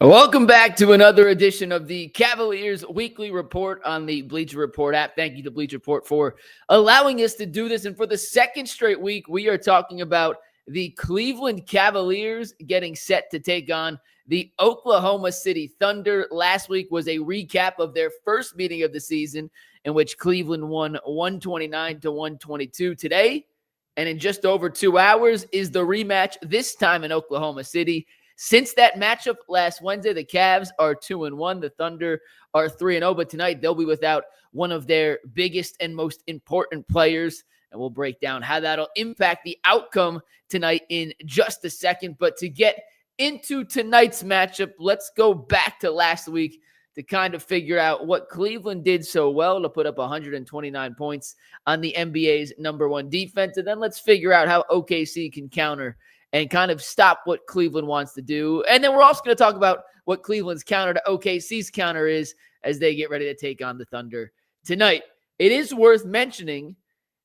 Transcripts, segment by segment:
Welcome back to another edition of the Cavaliers Weekly Report on the Bleacher Report app. Thank you to Bleacher Report for allowing us to do this. And for the second straight week, we are talking about the Cleveland Cavaliers getting set to take on the Oklahoma City Thunder. Last week was a recap of their first meeting of the season in which Cleveland won 129-122. Today, and in just over 2 hours, is the rematch, this time in Oklahoma City. Since that matchup last Wednesday, the Cavs are 2-1. The Thunder are 3-0. But tonight, they'll be without one of their biggest and most important players. And we'll break down how that'll impact the outcome tonight in just a second. But to get into tonight's matchup, let's go back to last week to kind of figure out what Cleveland did so well to put up 129 points on the NBA's number one defense. And then let's figure out how OKC can counter and kind of stop what Cleveland wants to do. And then we're also going to talk about what Cleveland's counter to OKC's counter is as they get ready to take on the Thunder tonight. It is worth mentioning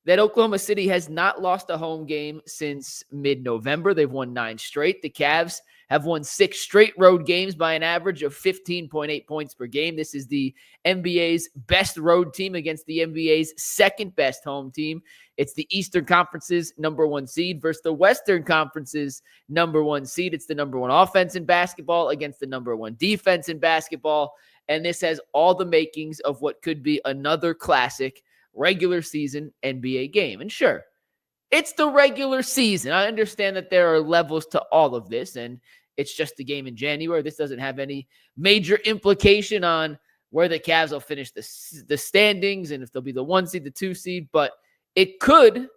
that Oklahoma City has not lost a home game since mid-November. They've won 9 straight. The Cavs have won 6 straight road games by an average of 15.8 points per game. This is the NBA's best road team against the NBA's second best home team. It's the Eastern Conference's number 1 seed versus the Western Conference's number 1 seed. It's the number 1 offense in basketball against the number 1 defense in basketball. And this has all the makings of what could be another classic regular season NBA game. And sure, it's the regular season. I understand that there are levels to all of this, and it's just a game in January. This doesn't have any major implication on where the Cavs will finish the standings and if they'll be the 1 seed, the 2 seed, but it could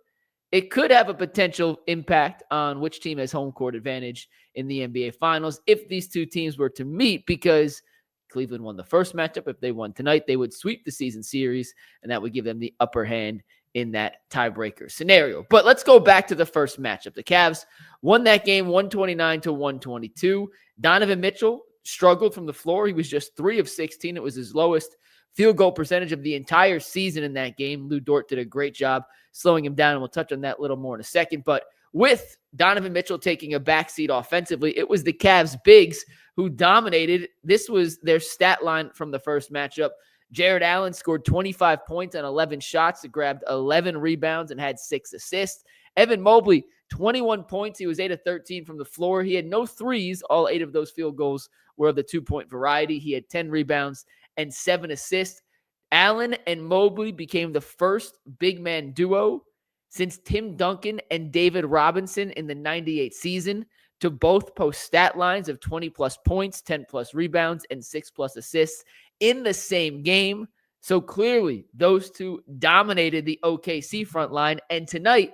have a potential impact on which team has home court advantage in the NBA Finals if these two teams were to meet, because Cleveland won the first matchup. If they won tonight, they would sweep the season series, and that would give them the upper hand in that tiebreaker scenario. But let's go back to the first matchup. The Cavs won that game 129-122. Donovan Mitchell struggled from the floor. He was just 3 of 16. It was his lowest field goal percentage of the entire season in that game. Lou Dort did a great job slowing him down, and we'll touch on that a little more in a second. But with Donovan Mitchell taking a backseat offensively, it was the Cavs bigs who dominated. This was their stat line from the first matchup. Jared Allen scored 25 points on 11 shots, grabbed 11 rebounds, and had 6 assists. Evan Mobley, 21 points. He was 8 of 13 from the floor. He had no threes. All 8 of those field goals were of the 2-point variety. He had 10 rebounds and 7 assists. Allen and Mobley became the first big man duo since Tim Duncan and David Robinson in the 98 season to both post stat lines of 20-plus points, 10-plus rebounds, and 6-plus assists in the same game. So clearly, those two dominated the OKC front line. And tonight,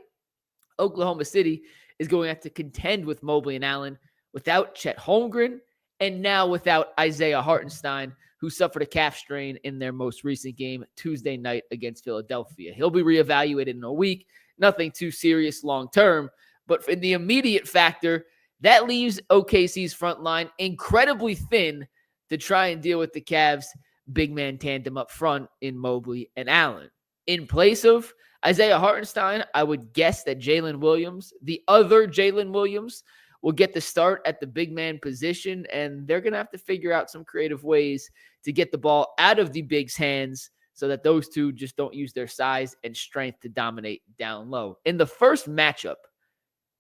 Oklahoma City is going to have to contend with Mobley and Allen without Chet Holmgren and now without Isaiah Hartenstein, who suffered a calf strain in their most recent game Tuesday night against Philadelphia. He'll be reevaluated in a week. Nothing too serious long-term. But in the immediate factor, that leaves OKC's front line incredibly thin to try and deal with the Cavs' big man tandem up front in Mobley and Allen. In place of Isaiah Hartenstein, I would guess that Jalen Williams, the other Jalen Williams, will get the start at the big man position, and they're going to have to figure out some creative ways to get the ball out of the bigs' hands so that those two just don't use their size and strength to dominate down low. In the first matchup,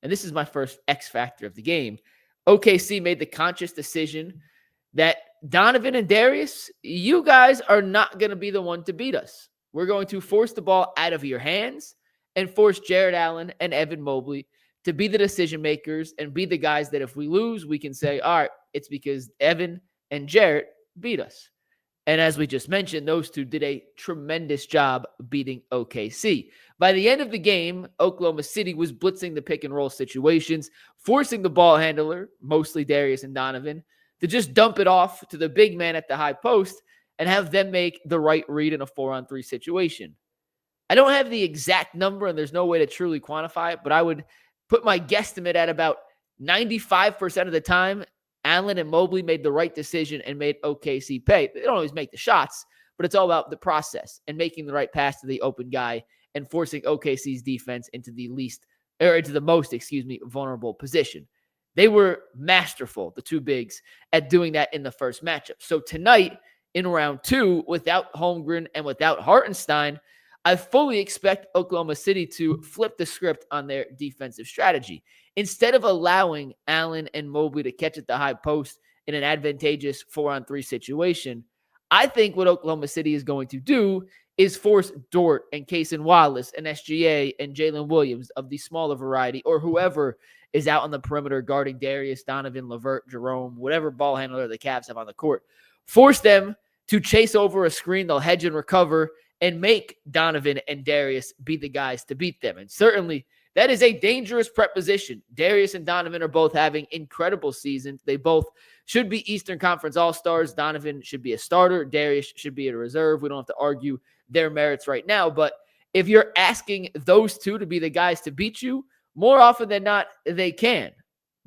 and this is my first X factor of the game, OKC made the conscious decision that Donovan and Darius, you guys are not going to be the one to beat us. We're going to force the ball out of your hands and force Jared Allen and Evan Mobley to be the decision makers and be the guys that if we lose, we can say, all right, it's because Evan and Jarrett beat us. And as we just mentioned, those two did a tremendous job beating OKC. By the end of the game, Oklahoma City was blitzing the pick and roll situations, forcing the ball handler, mostly Darius and Donovan, to just dump it off to the big man at the high post and have them make the right read in a 4-on-3 situation. I don't have the exact number, and there's no way to truly quantify it, but I would put my guesstimate at about 95% of the time, Allen and Mobley made the right decision and made OKC pay. They don't always make the shots, but it's all about the process and making the right pass to the open guy and forcing OKC's defense into the most vulnerable position. They were masterful, the two bigs, at doing that in the first matchup. So tonight, in round 2, without Holmgren and without Hartenstein, I fully expect Oklahoma City to flip the script on their defensive strategy. Instead of allowing Allen and Mobley to catch at the high post in an advantageous 4-on-3 situation, I think what Oklahoma City is going to do is force Dort and Cason Wallace and SGA and Jalen Williams of the smaller variety, or whoever is out on the perimeter guarding Darius, Donovan, LeVert, Jerome, whatever ball handler the Cavs have on the court. Force them to chase over a screen, they'll hedge and recover, and make Donovan and Darius be the guys to beat them. And certainly that is a dangerous preposition. Darius and Donovan are both having incredible seasons. They both should be Eastern Conference All-Stars. Donovan should be a starter. Darius should be a reserve. We don't have to argue their merits right now. But if you're asking those two to be the guys to beat you, more often than not, they can.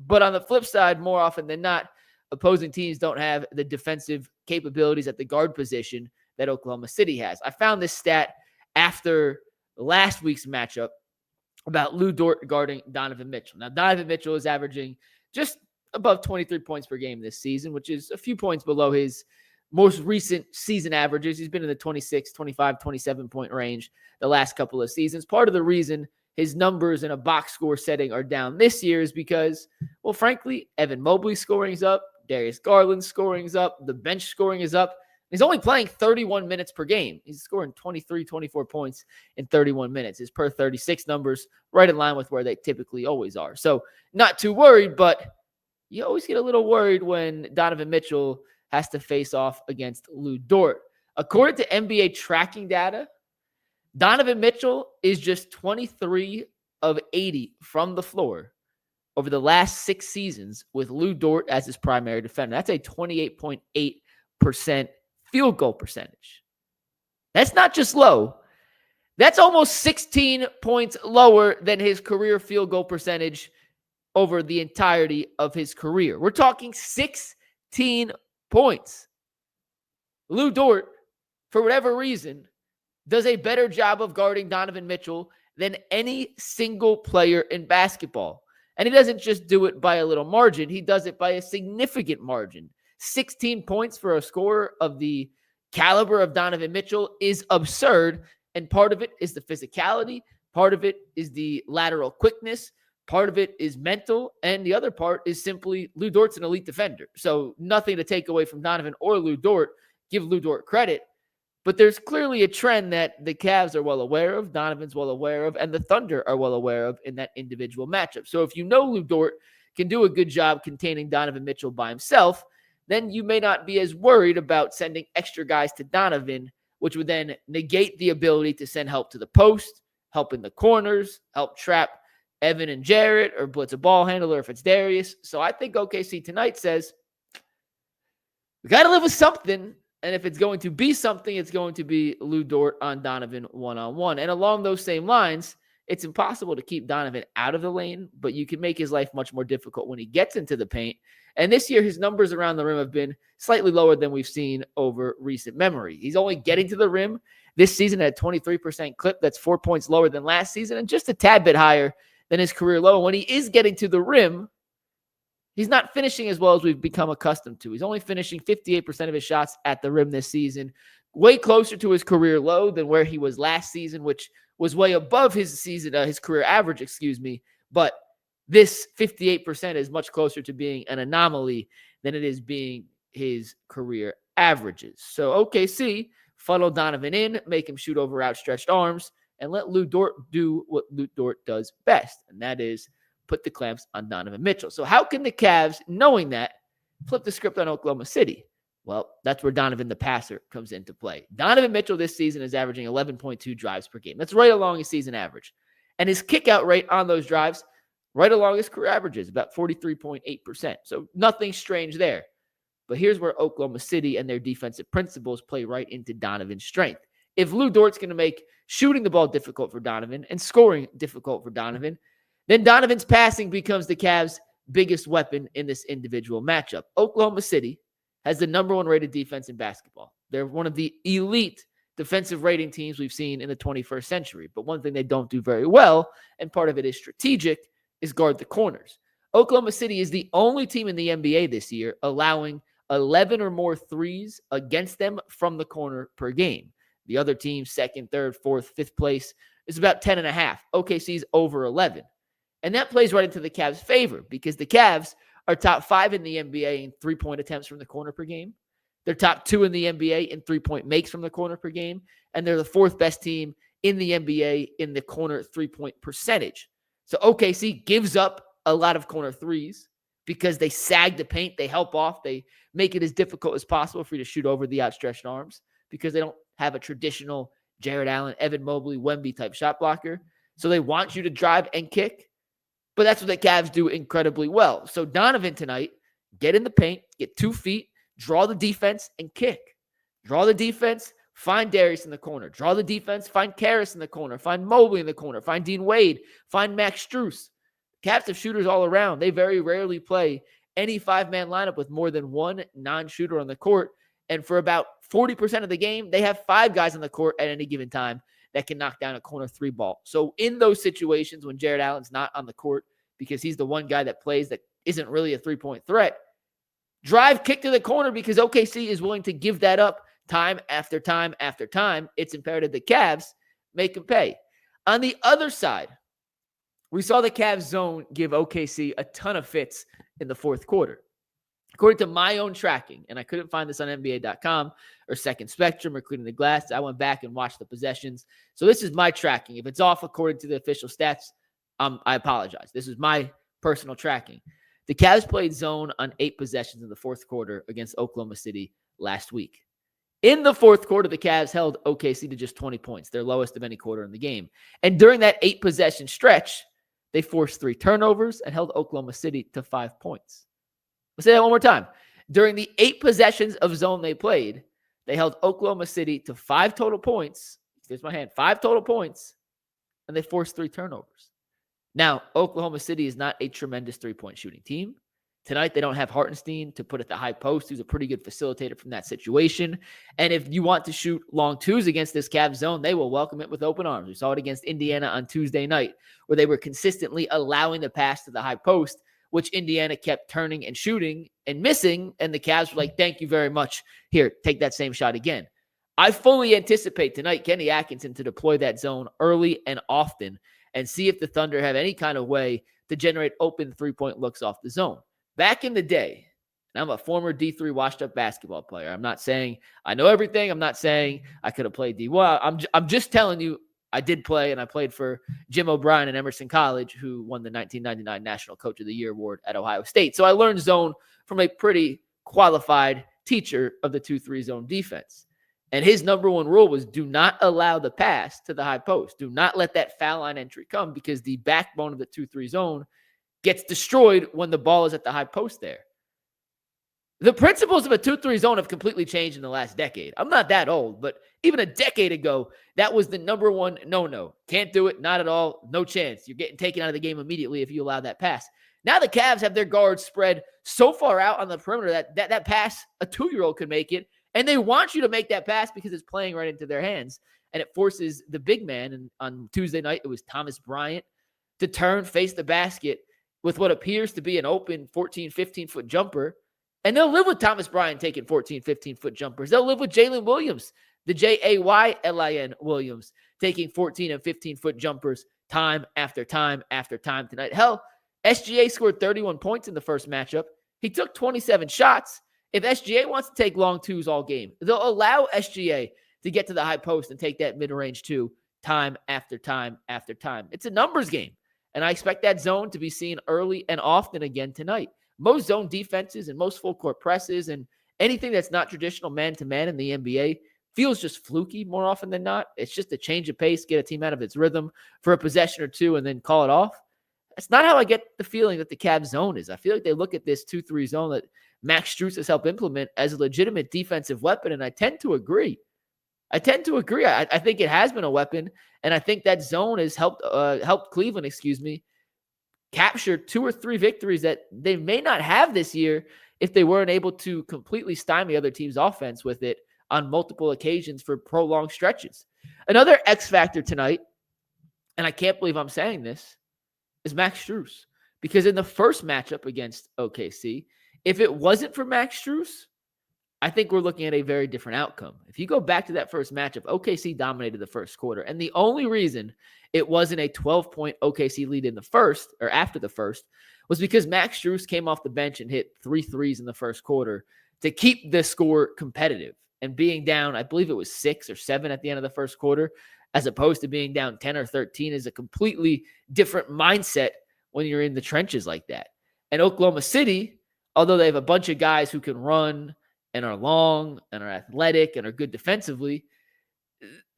But on the flip side, more often than not, opposing teams don't have the defensive capabilities at the guard position that Oklahoma City has. I found this stat after last week's matchup about Lou Dort guarding Donovan Mitchell. Now, Donovan Mitchell is averaging just above 23 points per game this season, which is a few points below his most recent season averages. He's been in the 26, 25, 27-point range the last couple of seasons. Part of the reason his numbers in a box score setting are down this year is because, well, frankly, Evan Mobley scoring is up, Darius Garland's scoring is up, the bench scoring is up. He's only playing 31 minutes per game. He's scoring 23, 24 points in 31 minutes. His per 36 numbers right in line with where they typically always are. So not too worried, but you always get a little worried when Donovan Mitchell has to face off against Lou Dort. According to NBA tracking data, Donovan Mitchell is just 23 of 80 from the floor over the last 6 seasons with Lou Dort as his primary defender. That's a 28.8% field goal percentage. That's not just low. That's almost 16 points lower than his career field goal percentage over the entirety of his career. We're talking 16 points. Lou Dort, for whatever reason, does a better job of guarding Donovan Mitchell than any single player in basketball. And he doesn't just do it by a little margin. He does it by a significant margin. 16 points for a scorer of the caliber of Donovan Mitchell is absurd. And part of it is the physicality. Part of it is the lateral quickness. Part of it is mental. And the other part is simply Lou Dort's an elite defender. So nothing to take away from Donovan or Lou Dort. Give Lou Dort credit. But there's clearly a trend that the Cavs are well aware of, Donovan's well aware of, and the Thunder are well aware of in that individual matchup. So if you know Lou Dort can do a good job containing Donovan Mitchell by himself, then you may not be as worried about sending extra guys to Donovan, which would then negate the ability to send help to the post, help in the corners, help trap Evan and Jarrett, or blitz a ball handler if it's Darius. So I think OKC tonight says, we got to live with something. And if it's going to be something, it's going to be Lou Dort on Donovan one-on-one. And along those same lines, it's impossible to keep Donovan out of the lane, but you can make his life much more difficult when he gets into the paint. And this year, his numbers around the rim have been slightly lower than we've seen over recent memory. He's only getting to the rim this season at a 23% clip. That's 4 points lower than last season and just a tad bit higher than his career low. When he is getting to the rim, he's not finishing as well as we've become accustomed to. He's only finishing 58% of his shots at the rim this season, way closer to his career low than where he was last season, which was way above his career average, But this 58% is much closer to being an anomaly than it is being his career averages. So OKC, funnel Donovan in, make him shoot over outstretched arms, and let Lou Dort do what Lou Dort does best, and that is put the clamps on Donovan Mitchell. So how can the Cavs, knowing that, flip the script on Oklahoma City? Well, that's where Donovan the passer comes into play. Donovan Mitchell this season is averaging 11.2 drives per game. That's right along his season average. And his kick-out rate on those drives, right along his career averages, about 43.8%. So nothing strange there. But here's where Oklahoma City and their defensive principles play right into Donovan's strength. If Lou Dort's going to make shooting the ball difficult for Donovan and scoring difficult for Donovan, then Donovan's passing becomes the Cavs' biggest weapon in this individual matchup. Oklahoma City has the number 1 rated defense in basketball. They're one of the elite defensive rating teams we've seen in the 21st century. But one thing they don't do very well, and part of it is strategic, is guard the corners. Oklahoma City is the only team in the NBA this year allowing 11 or more threes against them from the corner per game. The other team, second, third, fourth, fifth place, is about 10.5. OKC's over 11. And that plays right into the Cavs' favor because the Cavs are top 5 in the NBA in three-point attempts from the corner per game. They're top 2 in the NBA in three-point makes from the corner per game. And they're the 4th best team in the NBA in the corner three-point percentage. So OKC gives up a lot of corner threes because they sag the paint, they help off, they make it as difficult as possible for you to shoot over the outstretched arms because they don't have a traditional Jared Allen, Evan Mobley, Wemby type shot blocker. So they want you to drive and kick, but that's what the Cavs do incredibly well. So Donovan tonight, get in the paint, get 2 feet, draw the defense, and kick. Draw the defense, find Darius in the corner. Draw the defense, find Karras in the corner. Find Mobley in the corner. Find Dean Wade. Find Max Strus. Cavs have shooters all around. They very rarely play any 5-man lineup with more than one non-shooter on the court. And for about 40% of the game, they have 5 guys on the court at any given time that can knock down a corner 3 ball. So in those situations when Jared Allen's not on the court because he's the one guy that plays that isn't really a 3-point threat, drive, kick to the corner because OKC is willing to give that up time after time after time. It's imperative the Cavs make them pay. On the other side, we saw the Cavs zone give OKC a ton of fits in the fourth quarter. According to my own tracking, and I couldn't find this on NBA.com or Second Spectrum or Cleaning the Glass, I went back and watched the possessions. So this is my tracking. If it's off according to the official stats, I apologize. This is my personal tracking. The Cavs played zone on 8 possessions in the fourth quarter against Oklahoma City last week. In the fourth quarter, the Cavs held OKC to just 20 points, their lowest of any quarter in the game. And during that 8-possession stretch, they forced 3 turnovers and held Oklahoma City to 5 points. I'll say that one more time. During the 8 possessions of zone they played, they held Oklahoma City to 5 total points. Here's my hand. 5 total points. And they forced 3 turnovers. Now, Oklahoma City is not a tremendous 3-point shooting team. Tonight, they don't have Hartenstein to put at the high post, who's a pretty good facilitator from that situation. And if you want to shoot long twos against this Cavs zone, they will welcome it with open arms. We saw it against Indiana on Tuesday night, where they were consistently allowing the pass to the high post, which Indiana kept turning and shooting and missing. And the Cavs were like, thank you very much. Here, take that same shot again. I fully anticipate tonight Kenny Atkinson to deploy that zone early and often and see if the Thunder have any kind of way to generate open 3-point looks off the zone. Back in the day, and I'm a former D3 washed-up basketball player. I'm not saying I know everything. I'm not saying I could have played D. Well, I'm just telling you I did play, and I played for Jim O'Brien at Emerson College, who won the 1999 National Coach of the Year award at Ohio State. So I learned zone from a pretty qualified teacher of the 2-3 zone defense. And his number one rule was do not allow the pass to the high post. Do not let that foul line entry come because the backbone of the 2-3 zone gets destroyed when the ball is at the high post there. The principles of a 2-3 zone have completely changed in the last decade. I'm not that old, but even a decade ago, that was the number one no-no. Can't do it, not at all, no chance. You're getting taken out of the game immediately if you allow that pass. Now the Cavs have their guards spread so far out on the perimeter that pass, a 2-year-old could make it, and they want you to make that pass because it's playing right into their hands, and it forces the big man, and on Tuesday night, it was Thomas Bryant, to turn, face the basket with what appears to be an open 14, 15-foot jumper. And they'll live with Thomas Bryant taking 14, 15-foot jumpers. They'll live with Jalen Williams, the Jaylin Williams, taking 14 and 15-foot jumpers time after time after time tonight. Hell, SGA scored 31 points in the first matchup. He took 27 shots. If SGA wants to take long twos all game, they'll allow SGA to get to the high post and take that mid-range two time after time after time. It's a numbers game. And I expect that zone to be seen early and often again tonight. Most zone defenses and most full court presses and anything that's not traditional man-to-man in the NBA feels just fluky more often than not. It's just a change of pace, get a team out of its rhythm for a possession or two and then call it off. That's not how I get the feeling that the Cavs zone is. I feel like they look at this 2-3 zone that Max Strus has helped implement as a legitimate defensive weapon, and I tend to agree. I think it has been a weapon, and I think that zone has helped Cleveland, capture 2 or 3 victories that they may not have this year if they weren't able to completely stymie other teams' offense with it on multiple occasions for prolonged stretches. Another X factor tonight, and I can't believe I'm saying this, is Max Strus. Because in the first matchup against OKC, if it wasn't for Max Strus, I think we're looking at a very different outcome. If you go back to that first matchup, OKC dominated the first quarter. And the only reason it wasn't a 12-point OKC lead in the first or after the first was because Max Strus came off the bench and hit 3 threes in the first quarter to keep the score competitive. And being down, I believe it was 6 or 7 at the end of the first quarter, as opposed to being down 10 or 13 is a completely different mindset when you're in the trenches like that. And Oklahoma City, although they have a bunch of guys who can run and are long and are athletic and are good defensively,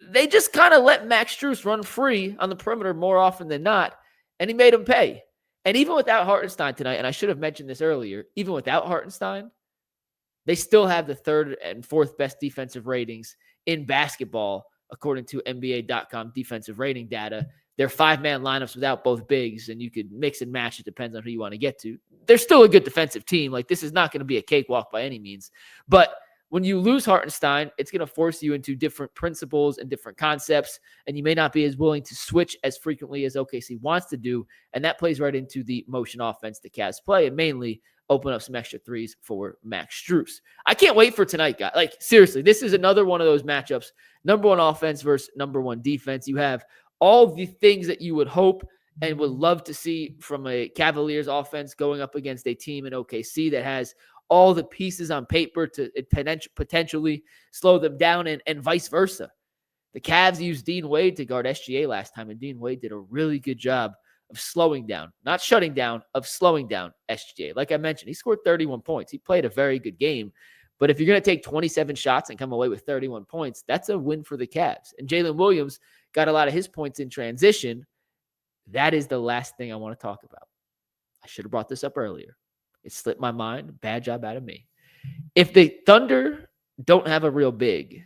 they just kind of let Max Strus run free on the perimeter more often than not, and he made them pay. And even without Hartenstein tonight, and I should have mentioned this earlier, even without Hartenstein, they still have the 3rd and 4th best defensive ratings in basketball, according to NBA.com defensive rating data. They're 5-man lineups without both bigs, and you could mix and match. It depends on who you want to get to. They're still a good defensive team. Like, this is not going to be a cakewalk by any means. But when you lose Hartenstein, it's going to force you into different principles and different concepts, and you may not be as willing to switch as frequently as OKC wants to do, and that plays right into the motion offense the Cavs play, and mainly open up some extra threes for Max Strus. I can't wait for tonight, guys. Like, seriously, this is another one of those matchups. Number 1 offense versus number 1 defense. You have all the things that you would hope and would love to see from a Cavaliers offense going up against a team in OKC that has all the pieces on paper to potentially slow them down, and vice versa. The Cavs used Dean Wade to guard SGA last time, and Dean Wade did a really good job of slowing down, not shutting down, of slowing down SGA. Like I mentioned, he scored 31 points. He played a very good game. But if you're going to take 27 shots and come away with 31 points, that's a win for the Cavs. And Jalen Williams got a lot of his points in transition. That is the last thing I want to talk about. I should have brought this up earlier. It slipped my mind. Bad job out of me. If the Thunder don't have a real big,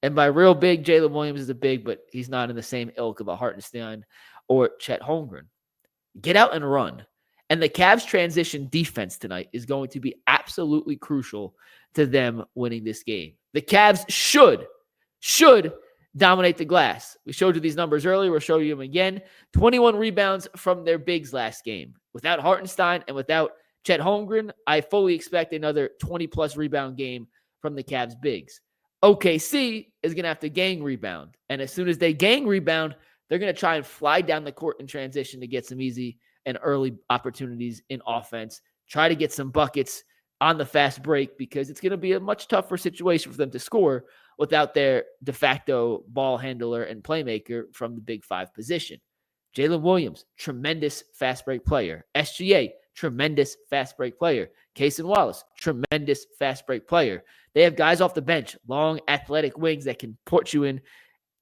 and by real big, Jalen Williams is a big, but he's not in the same ilk of a Hartenstein or Chet Holmgren, get out and run. And the Cavs' transition defense tonight is going to be absolutely crucial to them winning this game. The Cavs should dominate the glass. We showed you these numbers earlier. We'll show you them again. 21 rebounds from their bigs last game. Without Hartenstein and without Chet Holmgren, I fully expect another 20-plus rebound game from the Cavs' bigs. OKC is going to have to gang rebound. And as soon as they gang rebound, they're going to try and fly down the court in transition to get some easy and early opportunities in offense. Try to get some buckets on the fast break, because it's going to be a much tougher situation for them to score without their de facto ball handler and playmaker from the Big 5 position. Jalen Williams, tremendous fast break player. SGA, tremendous fast break player. Cason Wallace, tremendous fast break player. They have guys off the bench, long athletic wings that can put you in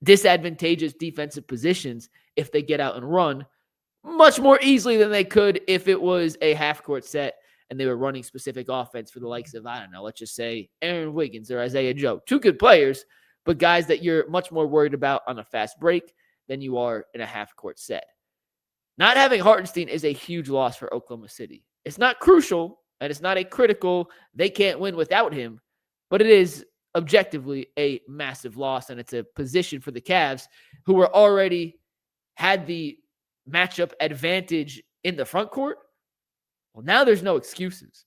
disadvantageous defensive positions if they get out and run much more easily than they could if it was a half-court set and they were running specific offense for the likes of, I don't know, let's just say Aaron Wiggins or Isaiah Joe. 2 good players, but guys that you're much more worried about on a fast break than you are in a half-court set. Not having Hartenstein is a huge loss for Oklahoma City. It's not crucial, and it's not a critical, they can't win without him, but it is objectively a massive loss, and it's a position for the Cavs, who were already had the matchup advantage in the front court. Well, now there's no excuses.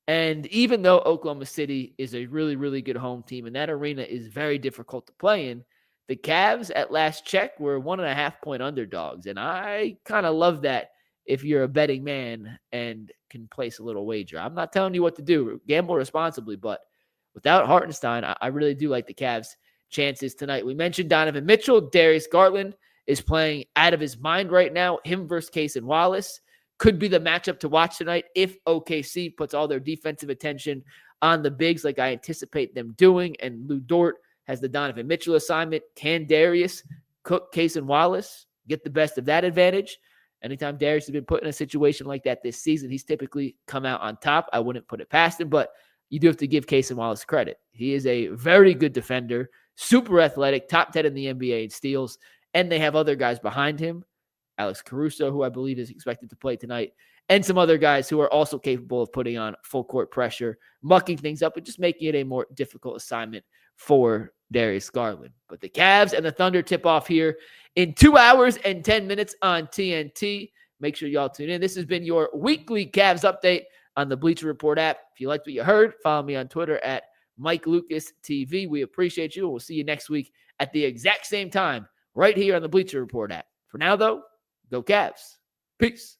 And even though Oklahoma City is a really, really good home team, and that arena is very difficult to play in, the Cavs at last check were 1.5-point underdogs. And I kind of love that if you're a betting man and can place a little wager. I'm not telling you what to do. Gamble responsibly, but without Hartenstein, I really do like the Cavs' chances tonight. We mentioned Donovan Mitchell. Darius Garland is playing out of his mind right now. Him versus Cason Wallace could be the matchup to watch tonight if OKC puts all their defensive attention on the bigs like I anticipate them doing, and Lou Dort has the Donovan Mitchell assignment. Can Darius cook Cason Wallace, get the best of that advantage? Anytime Darius has been put in a situation like that this season, he's typically come out on top. I wouldn't put it past him, but you do have to give Cason Wallace credit. He is a very good defender, super athletic, top 10 in the NBA in steals, and they have other guys behind him. Alex Caruso, who I believe is expected to play tonight, and some other guys who are also capable of putting on full court pressure, mucking things up, and just making it a more difficult assignment for Darius Garland. But the Cavs and the Thunder tip off here in 2 hours and 10 minutes on TNT. Make sure y'all tune in. This has been your weekly Cavs update on the Bleacher Report app. If you liked what you heard, follow me on Twitter at Mike Lucas TV. We appreciate you. We'll see you next week at the exact same time right here on the Bleacher Report app. For now, though, go Cavs. Peace.